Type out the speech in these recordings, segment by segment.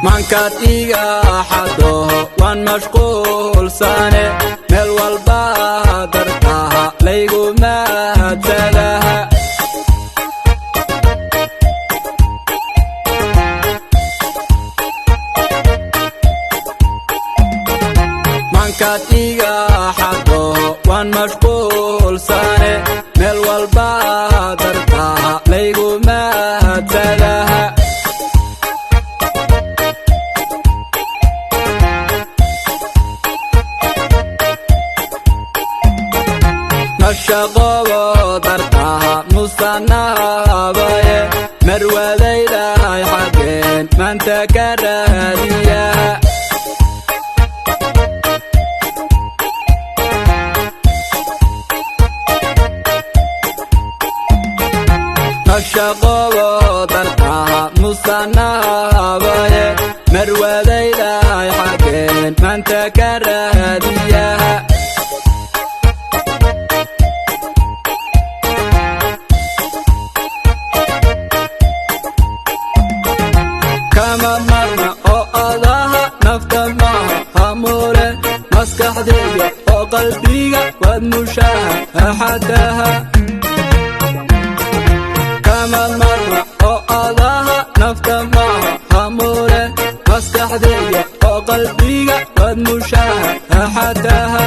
mankaad iga xado waan mashquul sane meel walba dartaha laygu maadsadaha mankaad iga xado waan mashquul sane meel walba dartaha laygu maadsadaha nashaqobo dartaha musanabaye marwadayday xageen maanta ka raadiya nashaqobo dartaha musanabaye marwadayday xageen maanta ka raadiya kama marna oo adaha nafta maaha hamure maskaxdayda oo qalbiga waad mushaahaxataha kama marna oo adaha nafta maaha hamure maskaxdayda oo qalbiga waad mushaahaxataha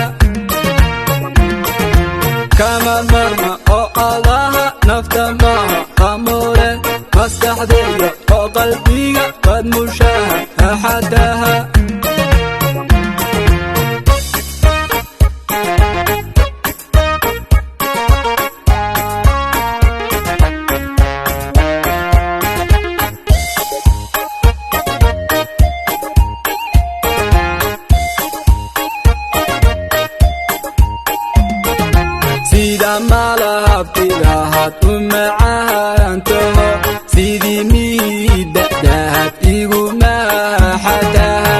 kama marna oo adaha nafta maaha hamure maskaxdayda oo qalbiga waad mushaahaxataha sida malabtidahaad u macaantaho sidii miidadahaad igu maaxataha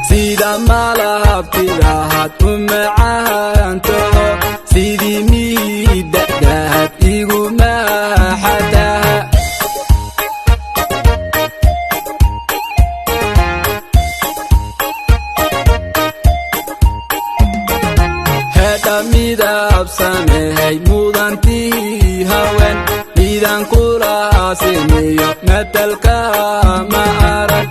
sida malabtidahaad u macaantaho sidii miidadahaad igu maaxataha midab samehay mudantii haween midaan kula simiyo metelka ma arag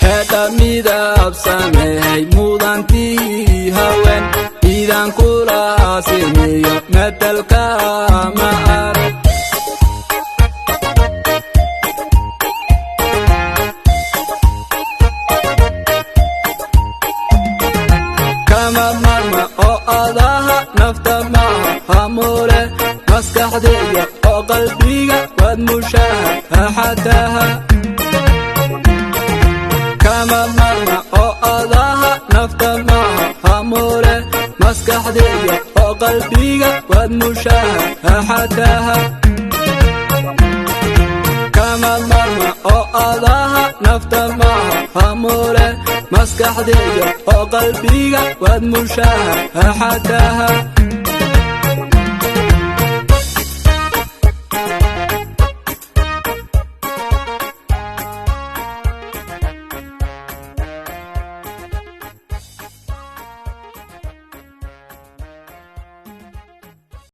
hedha midab samehay mudantii haween midaan kula simiyo metelka ma arag kama marna oo adaha nafta maaha hamure maskaxdayda oo qalbiga waad mushaahaxataha kama marna oo adaha nafta maaha hamure maskaxdayda oo qalbiga waad mushaahaxataha kama marna oo adaha nafta maaha hamure maskaxdayda oo qalbiga waad mushaahaxataha